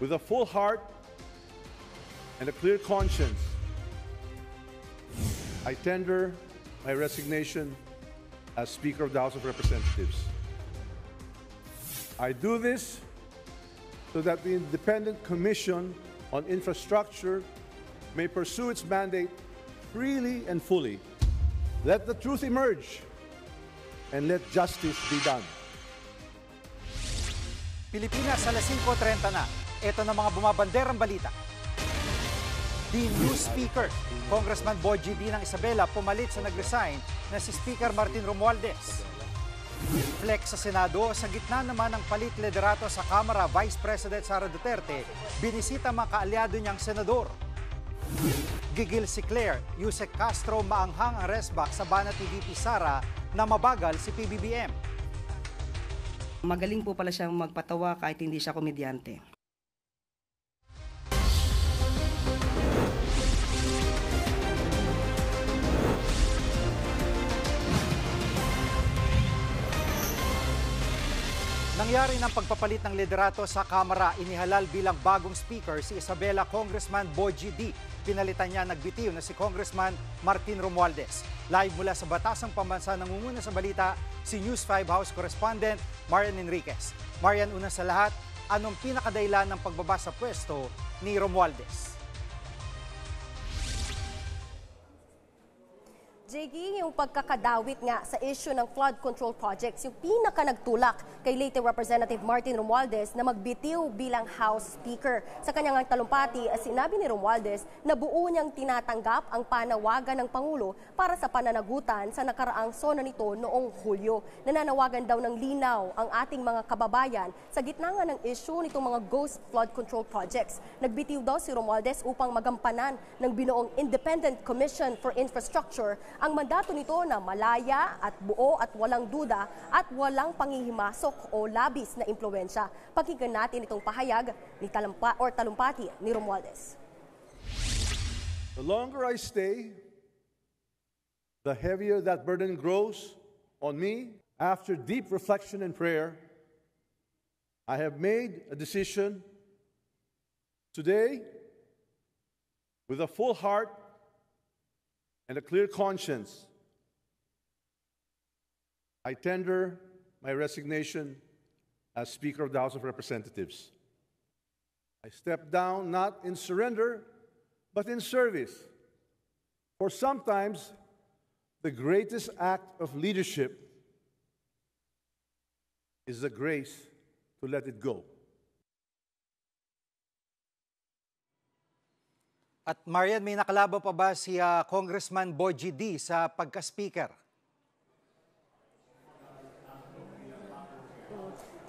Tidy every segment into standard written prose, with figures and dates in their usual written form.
With a full heart and a clear conscience, I tender my resignation as Speaker of the House of Representatives. I do this so that the Independent Commission on Infrastructure may pursue its mandate freely and fully. Let the truth emerge and let justice be done. Pilipinas, alas 5:30 na. Ito na mga bumabanderang balita. The new Speaker, Congressman Bogie D. ng Isabela, pumalit sa nag-resign na si Speaker Martin Romualdez. Flex sa Senado, sa gitna naman ng palit liderato sa Kamara, Vice President Sara Duterte, binisita mga kaalyado niyang senador. Gigil si Claire, Yusek Castro maanghang ang restback sa Banat VP Sara na mabagal si PBBM. Magaling po pala siyang magpatawa kahit hindi siya komedyante. Nangyari ng pagpapalit ng liderato sa Kamara, inihalal bilang bagong speaker si Isabela Congressman Bogie D. Pinalitan niya nagbitiw na si Congressman Martin Romualdez. Live mula sa Batasang Pambansa, nangunguna sa balita si News 5 House Correspondent Marian Enriquez. Marian, una sa lahat, anong pinakadahilan ng pagbaba sa pwesto ni Romualdez? Jiggy, yung pagkakadawit nga sa issue ng flood control projects, yung pinaka nagtulak kay late Representative Martin Romualdez na magbitiw bilang House Speaker. Sa kanyang talumpati, sinabi ni Romualdez na buo niyang tinatanggap ang panawagan ng Pangulo para sa pananagutan sa nakaraang sona nito noong Hulyo. Nananawagan daw ng linaw ang ating mga kababayan sa gitna nga ng issue nitong mga ghost flood control projects. Nagbitiw daw si Romualdez upang magampanan ng binuong Independent Commission for Infrastructure ang mandato nito na malaya at buo at walang duda at walang panghihimasok o labis na impluwensya. Pakinggan natin itong pahayag ni talumpati ni Romualdez. The longer I stay, the heavier that burden grows on me. After deep reflection and prayer, I have made a decision today with a full heart and a clear conscience. I tender my resignation as Speaker of the House of Representatives. I step down not in surrender, but in service. For sometimes, the greatest act of leadership is the grace to let it go. At Marian, may nakalabo pa ba si Congressman Bogie D. sa pagka-speaker?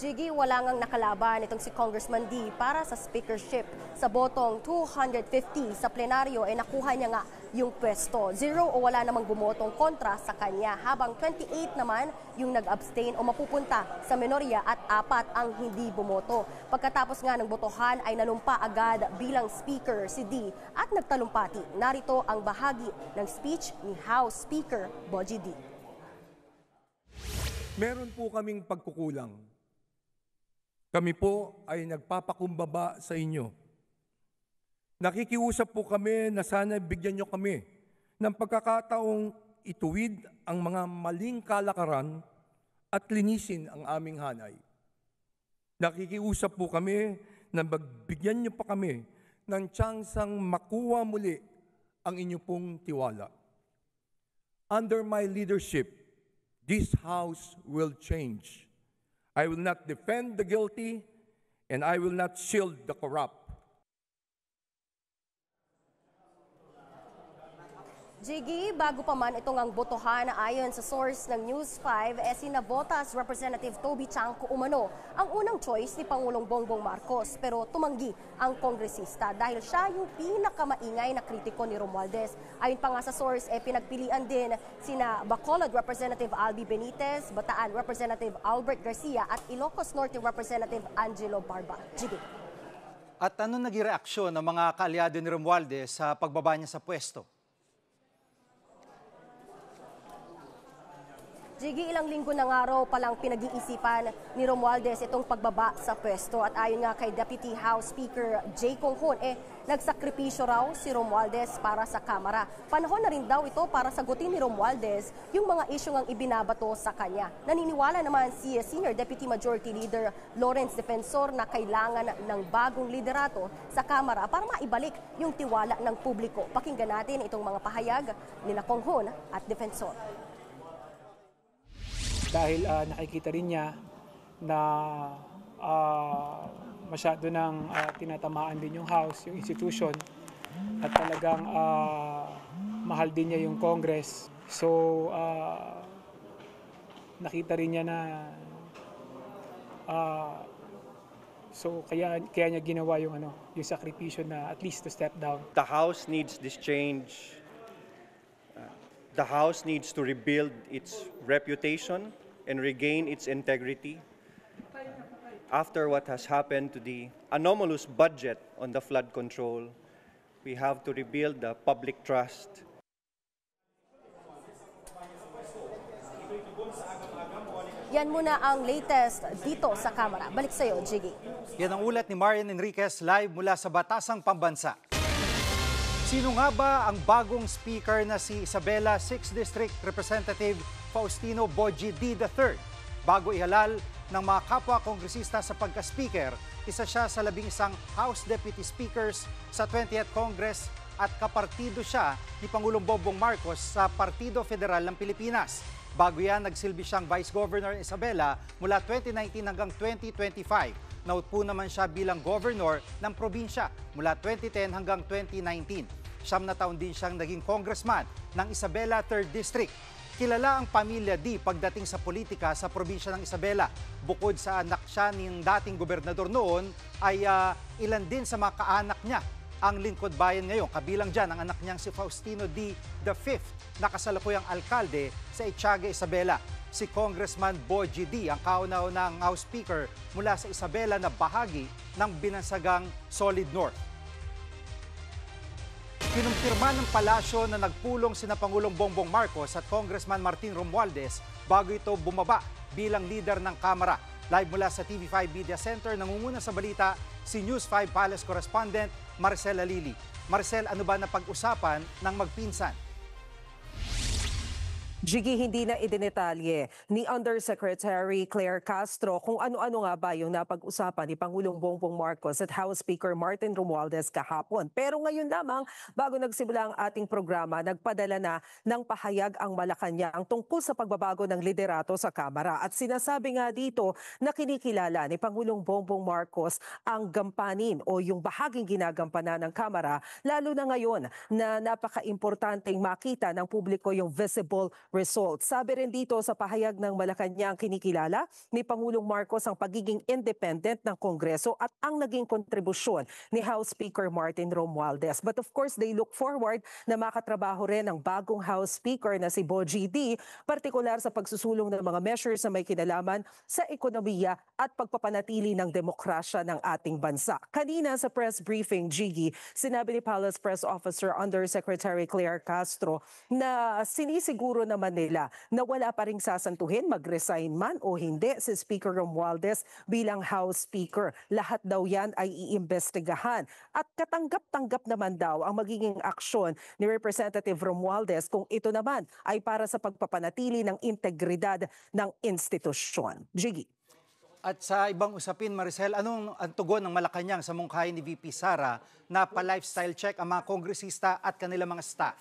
Jiggy, wala ngang nakalaban itong si Congressman D para sa speakership. Sa botong 250 sa plenaryo ay nakuha niya nga yung pwesto. 0 o wala namang bumotong kontra sa kanya, habang 28 naman yung nag-abstain o mapupunta sa minorya at 4 ang hindi bumoto. Pagkatapos nga ng botohan ay nanumpa agad bilang speaker si D at nagtalumpati. Narito ang bahagi ng speech ni House Speaker Bogie D. Meron po kaming pagkukulang. Kami po ay nagpapakumbaba sa inyo. Nakikiusap po kami na sana bigyan nyo kami ng pagkakataong ituwid ang mga maling kalakaran at linisin ang aming hanay. Nakikiusap po kami na magbigyan nyo pa kami ng tsansang makuha muli ang inyo pong tiwala. Under my leadership, this house will change. I will not defend the guilty, and I will not shield the corrupt. Jiggy, bago pa man itong ang botohan na ayon sa source ng News 5, sinabotas Representative Toby Chanco umano ang unang choice ni Pangulong Bongbong Marcos, pero tumanggi ang kongresista dahil siya yung pinakamaingay na kritiko ni Romualdez. Ayon pa nga sa source, pinagpilian din sina Bacolod Representative Albi Benitez, Bataan Representative Albert Garcia at Ilocos Norte Representative Angelo Barba. Jiggy. At ano naging reaksyon ng mga kaalyado ni Romualdez sa pagbaba niya sa pwesto? Jiggy, ilang linggo ng araw palang pinag-iisipan ni Romualdez itong pagbaba sa pwesto. At ayon nga kay Deputy House Speaker Jay Conghon, nagsakripisyo raw si Romualdez para sa Kamara. Panahon na rin daw ito para sagutin ni Romualdez yung mga isyong ang ibinabato sa kanya. Naniniwala naman si Senior Deputy Majority Leader Lawrence Defensor na kailangan ng bagong liderato sa Kamara para maibalik yung tiwala ng publiko. Pakinggan natin itong mga pahayag nila Conghon at Defensor. Dahil nakikita rin niya na masyado nang tinatamaan din yung House, yung institution, at talagang mahal din niya yung Congress. So nakita rin niya na kaya niya ginawa yung yung sakripisyo na at least to step down. The House needs this change. The House needs to rebuild its reputation and regain its integrity. After what has happened to the anomalous budget on the flood control, we have to rebuild the public trust. Yan muna ang latest dito sa Kamara. Balik sa iyo, Jiggy. Yan ang ulat ni Marian Enriquez live mula sa Batasang Pambansa. Sino nga ba ang bagong speaker na si Isabela 6th District Representative Faustino Boji D. III? Bago ihalal ng mga kapwa kongresista sa pagka-speaker, isa siya sa 11 House Deputy Speakers sa 20th Congress at kapartido siya ni Pangulong Bongbong Marcos sa Partido Federal ng Pilipinas. Bago yan, nagsilbi siyang Vice Governor Isabela mula 2019 hanggang 2025. Naupo naman siya bilang Governor ng probinsya mula 2010 hanggang 2019. 7 na taon din siyang naging congressman ng Isabela 3rd District. Kilala ang pamilya D pagdating sa politika sa probinsya ng Isabela. Bukod sa anak siya ng dating gobernador noon, ay ilan din sa mga kaanak niya ang lingkod bayan ngayon. Kabilang dyan ang anak niyang si Faustino D. V na kasalukuyang alkalde sa Etiaga, Isabela. Si Congressman Boji D ang kauna-unang House Speaker mula sa Isabela na bahagi ng binansagang Solid North. Kinumpirma ng palasyo na nagpulong sina Pangulong Bongbong Marcos at Congressman Martin Romualdez bago ito bumaba bilang leader ng Kamara. Live mula sa TV5 Media Center, nangunguna sa balita si News 5 Palace Correspondent Marcel Alili. Marcel, ano ba na pag-usapan ng magpinsan? Jiggy, hindi na idinetalye ni Undersecretary Claire Castro kung ano-ano nga ba yung napag-usapan ni Pangulong Bongbong Marcos at House Speaker Martin Romualdez kahapon. Pero ngayon lamang, bago nagsimula ang ating programa, nagpadala na ng pahayag ang Malacanang tungkol sa pagbabago ng liderato sa Kamara. At sinasabi nga dito na kinikilala ni Pangulong Bongbong Marcos ang gampanin o yung bahaging ginagampanan ng Kamara, lalo na ngayon na napaka-importanteng makita ng publiko yung visible results. Sabi rin dito sa pahayag ng Malacanang, kinikilala ni Pangulong Marcos ang pagiging independent ng Kongreso at ang naging kontribusyon ni House Speaker Martin Romualdez. But of course, they look forward na makatrabaho rin ang bagong House Speaker na si Boji D, partikular sa pagsusulong ng mga measures na may kinalaman sa ekonomiya at pagpapanatili ng demokrasya ng ating bansa. Kanina sa press briefing, Jiggy, sinabi ni Palace Press Officer Undersecretary Claire Castro na sinisiguro naman nila na wala pa ring sasantuhin, mag-resign man o hindi si Speaker Romualdez bilang House Speaker. Lahat daw yan ay iimbestigahan at katanggap-tanggap naman daw ang magiging aksyon ni Representative Romualdez kung ito naman ay para sa pagpapanatili ng integridad ng institusyon. Jiggy. At sa ibang usapin, Maricel, anong ang tugon ng Malacanang sa mungkahi ni VP Sara na pa-lifestyle check ang mga kongresista at kanilang mga staff?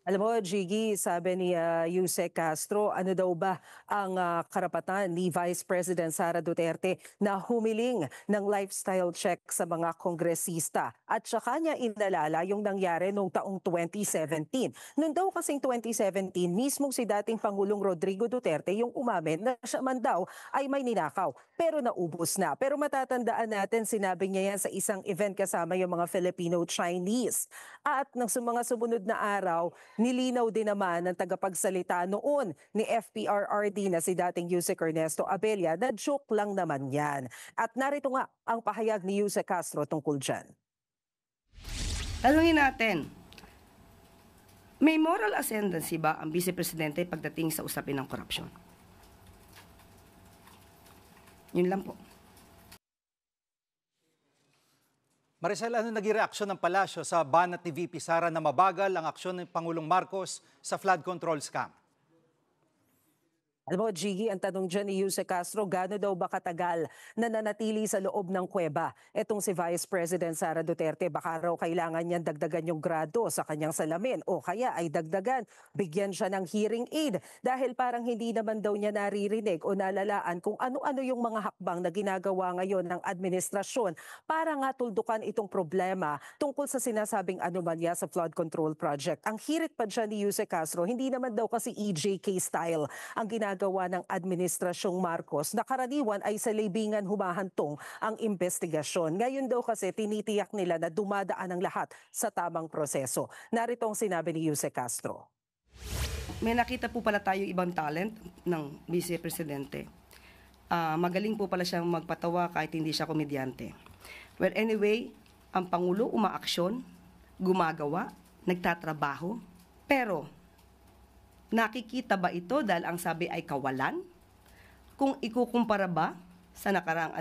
Alam mo, Jiggy, sabi ni Yusek Castro, ano daw ba ang karapatan ni Vice President Sara Duterte na humiling ng lifestyle check sa mga kongresista? At saka niya inalala yung nangyari noong taong 2017. Noong daw kasing 2017, mismo si dating Pangulong Rodrigo Duterte yung umamin na siya man daw ay may ninakaw. Pero naubos na. Pero matatandaan natin, sinabi niya yan sa isang event kasama yung mga Filipino-Chinese. At ng mga sumunod na araw, nilinaw din naman ng tagapagsalita noon ni FPRRD na si dating Yusek Ernesto Abella na joke lang naman yan. At narito nga ang pahayag ni Yusek Castro tungkol dyan. Tanungin natin, May moral ascendancy ba ang Vice Presidente pagdating sa usapin ng korupsyon? Yun lang po. Maricel, ano naging reaksyon ng palasyo sa banat ni VP Sara na mabagal ang aksyon ng Pangulong Marcos sa flood control scam? Alam mo, Gigi, ang tanong dyan ni Yuse Castro, gaano daw ba katagal na nanatili sa loob ng kuweba? Etong si Vice President Sara Duterte, baka raw kailangan niyan dagdagan yung grado sa kanyang salamin o kaya ay dagdagan, bigyan siya ng hearing aid dahil parang hindi naman daw niya naririnig o nalalaan kung ano-ano yung mga hakbang na ginagawa ngayon ng administrasyon para nga tuldukan itong problema tungkol sa sinasabing anomalya sa flood control project. Ang hirit pa dyan ni Yuse Castro, hindi naman daw kasi EJK style ang ginagawa ng administrasyong Marcos na karaniwan ay sa libingan humahantong ang investigasyon. Ngayon daw kasi tinitiyak nila na dumadaan ang lahat sa tamang proseso. Narito ang sinabi ni Yuse Castro. May nakita po pala tayo ibang talent ng Vice Presidente. Magaling po pala siyang magpatawa kahit hindi siya komedyante. Well, anyway, ang Pangulo umaaksyon, gumagawa, nagtatrabaho, pero nakikita ba ito dahil ang sabi ay kawalan? Kung ikukumpara ba sa nakaraang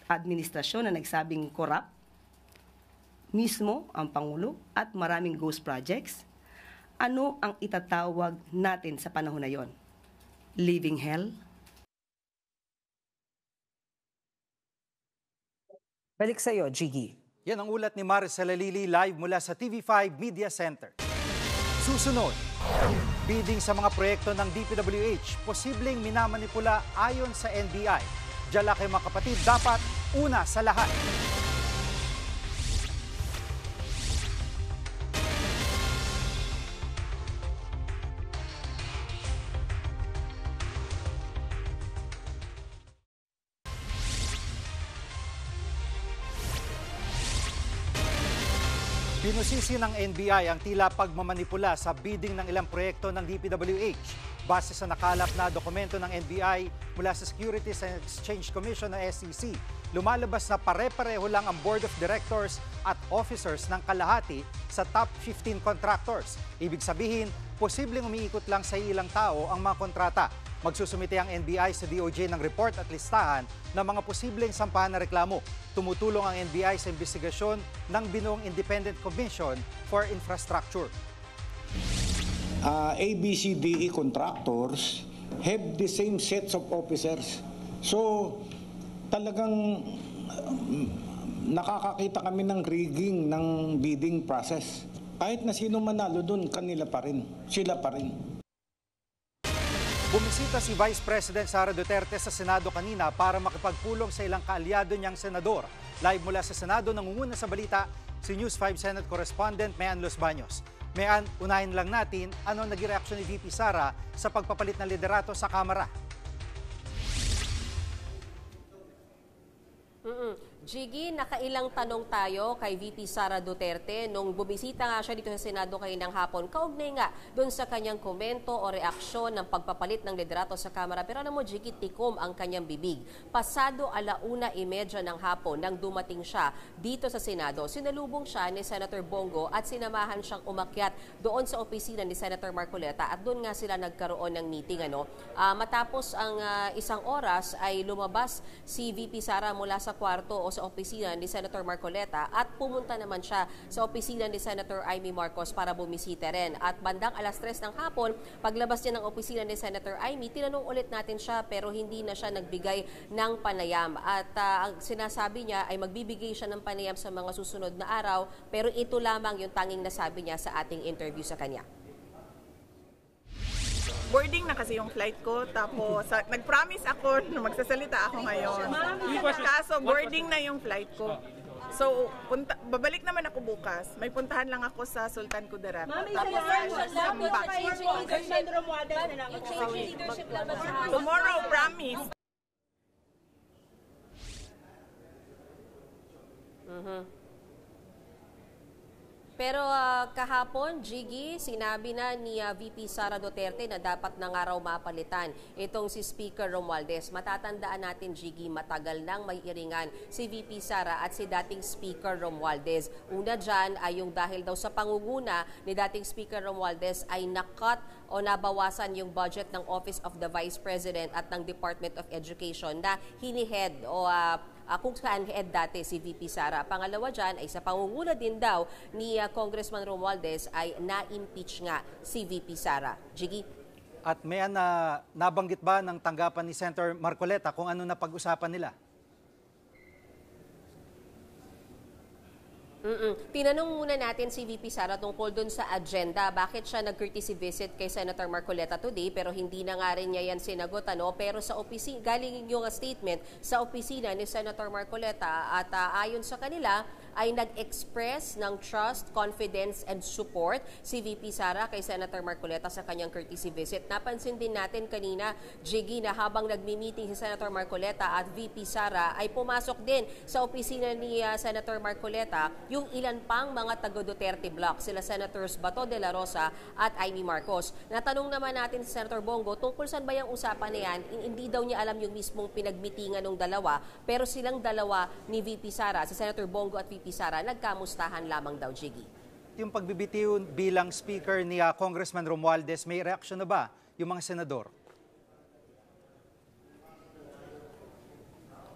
administrasyon na nagsabing corrupt, mismo ang Pangulo at maraming ghost projects, ano ang itatawag natin sa panahon na yon? Living hell? Balik sa iyo, Gigi. Yan ang ulat ni Maricel Alili live mula sa TV5 Media Center. Susunod, bidding sa mga proyekto ng DPWH, posibleng minamanipula ayon sa NBI. Diyan lang kayo mga kapatid, dapat una sa lahat. Binusisi ng NBI ang tila pagmamanipula sa bidding ng ilang proyekto ng DPWH. Base sa nakalap na dokumento ng NBI mula sa Securities and Exchange Commission ng SEC, lumalabas na pare-pareho lang ang Board of Directors at Officers ng kalahati sa top 15 contractors. Ibig sabihin, posibleng umiikot lang sa ilang tao ang mga kontrata. Magsusumite ang NBI sa DOJ ng report at listahan ng mga posibleng sampahan na reklamo. Tumutulong ang NBI sa investigasyon ng binuong Independent Commission for Infrastructure. ABCDE contractors have the same sets of officers. So, talagang nakakakita kami ng rigging ng bidding process. Kahit na sino manalo doon, kanila pa rin. Sila pa rin. Bumisita si Vice President Sara Duterte sa Senado kanina para makipagpulong sa ilang kaalyado niyang senador. Live mula sa Senado, nangunguna sa balita si News 5 Senate Correspondent Mayan Los Baños. Mayan, unahin lang natin ano naging reaksyon ni VP Sara sa pagpapalit ng liderato sa Kamara. Gigi, nakailang tanong tayo kay VP Sara Duterte nung bumisita nga siya dito sa Senado kaninang hapon. Kaugnay nga doon sa kanyang komento o reaksyon ng pagpapalit ng liderato sa Kamara. Pero alam mo, Gigi, tikom ang kanyang bibig. Pasado 1:30 ng hapon nang dumating siya dito sa Senado, sinalubong siya ni Senator Bongo at sinamahan siyang umakyat doon sa opisina ni Senator Marcoleta at doon nga sila nagkaroon ng meeting. Matapos ang isang oras ay lumabas si VP Sara mula sa kwarto o sa opisina ni Senator Marcoleta at pumunta naman siya sa opisina ni Senator Amy Marcos para bumisita rin. At bandang 3:00 ng hapon, paglabas niya ng opisina ni Senator Amy, tinanong ulit natin siya pero hindi na siya nagbigay ng panayam. At ang sinasabi niya ay magbibigay siya ng panayam sa mga susunod na araw, pero ito lamang yung tanging nasabi niya sa ating interview sa kanya. Boarding na kasi yung flight ko, tapos nag-promise ako na magsasalita ako ngayon. Kaso boarding na yung flight ko. So, babalik naman ako bukas. May puntahan lang ako sa Sultan Kudarat. Tomorrow, promise. Pero kahapon, Jiggy, sinabi na ni VP Sara Duterte na dapat na nga raw mapalitan itong si Speaker Romualdez. Matatandaan natin, Jiggy, matagal nang may iringan si VP Sara at si dating Speaker Romualdez. Una dyan ay yung dahil daw sa pangunguna ni dating Speaker Romualdez ay nakat o nabawasan yung budget ng Office of the Vice President at ng Department of Education na hinihead o kung saan head dati si VP Sara. Pangalawa dyan ay sa pangunguna din daw ni Congressman Romualdez ay na-impeach nga si VP Sara. Jiggy? At may nabanggit ba ng tanggapan ni Senator Marcoleta kung ano na pag-usapan nila? Tinanong muna natin si VP Sara tungkol dun sa agenda. Bakit siya nag-courtesy visit kay Senator Marcoleta today pero hindi na nga rin niya yan sinagot. Pero sa opisina, galing yung statement sa opisina ni Senator Marcoleta at ayon sa kanila ay nag-express ng trust, confidence, and support si VP Sara kay Senator Marcoleta sa kanyang courtesy visit. Napansin din natin kanina, Jiggy, na habang nagmi-meeting si Senator Marcoleta at VP Sara ay pumasok din sa opisina ni Senator Marcoleta yung ilan pang mga taga-Duterte block, sila Senators Bato de la Rosa at Amy Marcos. Natanong naman natin si Senator Bongo tungkol saan ba yung usapan na yan. Hindi daw niya alam yung mismong pinagmitingan ng dalawa, pero silang dalawa ni VP Sara, si Senator Bongo at VP Sara, nagkamustahan lamang daw, Jiggy. Yung pagbibitiw bilang speaker ni Congressman Romualdez, may reaksyon na ba yung mga senador?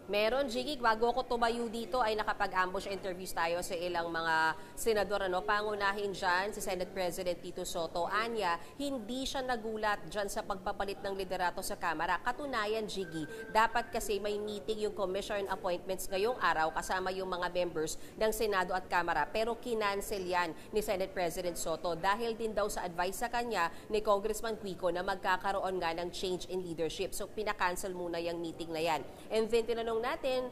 Meron, Jiggy. Bago ako tumayo dito ay nakapag-ambush interviews tayo sa ilang mga senador. Pangunahin dyan si Senate President Tito Soto. Anya, hindi siya nagulat dyan sa pagpapalit ng liderato sa Kamara. Katunayan, Jiggy, dapat kasi may meeting yung commission appointments ngayong araw kasama yung mga members ng Senado at Kamara. Pero kinancel yan ni Senate President Soto dahil din daw sa advice sa kanya ni Congressman Quico na magkakaroon nga ng change in leadership. So pinakancel muna yung meeting na yan. And then tinanong natin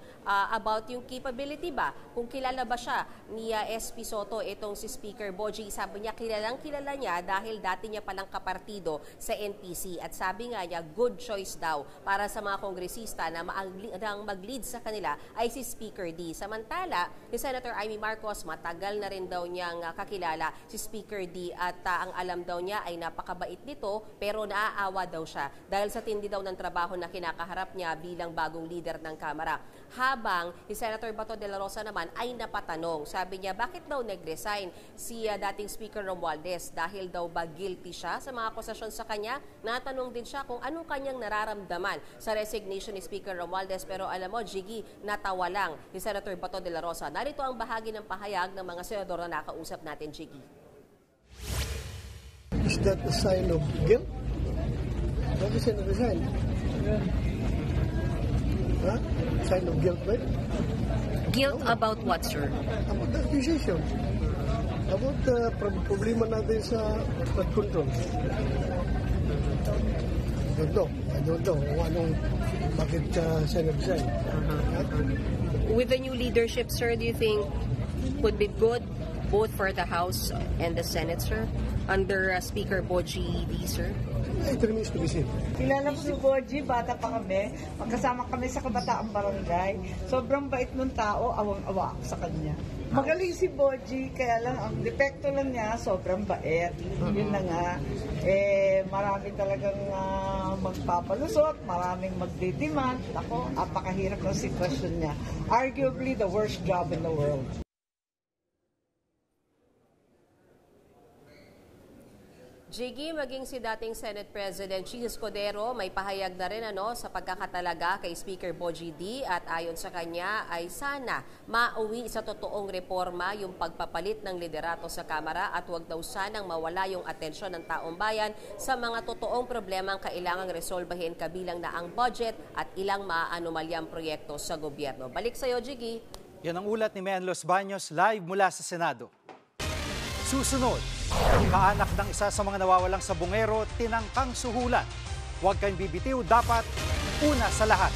about yung capability ba, kung kilala ba siya ni SP Soto, itong si Speaker Boji. Sabi niya kilalang kilala niya dahil dati niya palang kapartido sa NPC at sabi nga niya good choice daw para sa mga kongresista na mag-lead sa kanila ay si Speaker D. Samantala, si Senator Amy Marcos, matagal na rin daw niyang kakilala si Speaker D at ang alam daw niya ay napakabait nito pero naaawa daw siya dahil sa tindi daw ng trabaho na kinakaharap niya bilang bagong leader ng Kamara. Habang si Senator Bato de la Rosa naman ay napatanong. Sabi niya, bakit daw nag-resign si dating Speaker Romualdez? Dahil daw ba guilty siya sa mga akusasyon sa kanya? Natanong din siya kung anong kanyang nararamdaman sa resignation ni Speaker Romualdez. Pero alam mo, Jiggy, natawa lang si Senator Bato de la Rosa. Narito ang bahagi ng pahayag ng mga senador na nakausap natin, Jiggy. Is that a sign of guilt? Why does he resign? Huh? Sign of guilt, right? Guilt about what, sir? About the accusation. About the problema natin sa flood control. I don't know kung anong bakit siya nag-resign. With the new leadership, sir, do you think would be good both for the House and the Senate, sir? Under Speaker Boji D, sir? It remains to be seen. Kilala ko si Boji, bata pa kami. Magkasama kami sa Kabataang Barangay. Sobrang bait ng tao, awang-awa ako sa kanya. Magaling si Boji, kaya lang ang depekto lang niya, sobrang bait. Yun na nga. Marami talagang magpapalusot, maraming magdidemand. Ako, napakahirap ng sitwasyon niya. Arguably the worst job in the world. Jiggy, maging si dating Senate President Chis Escudero may pahayag na rin sa pagkakatalaga kay Speaker Boji D at ayon sa kanya ay sana mauwi sa totoong reforma yung pagpapalit ng liderato sa Kamara at huwag daw sanang mawala yung atensyon ng taong bayan sa mga totoong problemang kailangang resolbahin kabilang na ang budget at ilang maaanomalyang proyekto sa gobyerno. Balik sa iyo, Jiggy. Yan ang ulat ni Mean Los Baños live mula sa Senado. Susunod, kaanak ng isa sa mga nawawalang sabungero, tinangkang suhulan. Huwag kayong bibitiw, dapat una sa lahat.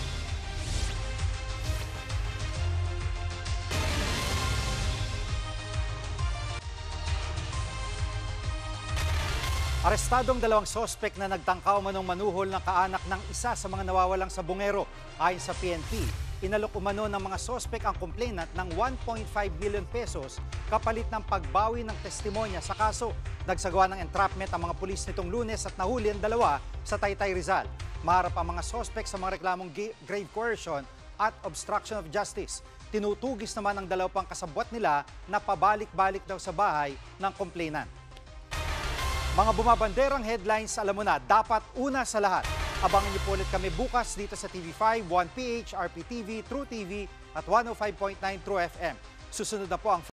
Arestadong dalawang sospek na nagtangkaw manong manuhol ng kaanak ng isa sa mga nawawalang sabungero. Ayon sa PNP, Inalok umano ng mga sospek ang complainant ng 1.5 million pesos kapalit ng pagbawi ng testimonya sa kaso. Nagsagawa ng entrapment ang mga pulis nitong Lunes at nahuli ang dalawa sa Taytay, Rizal. Maharap ang mga sospek sa mga reklamong grave coercion at obstruction of justice. Tinutugis naman ang dalawang kasabwat nila na pabalik-balik daw sa bahay ng complainant. Mga bumabanderang headlines, alam mo na, dapat una sa lahat. Abangan niyo po ulit kami bukas dito sa TV5, 1PH, RPTV, True TV at 105.9 True FM. Susunod na po ang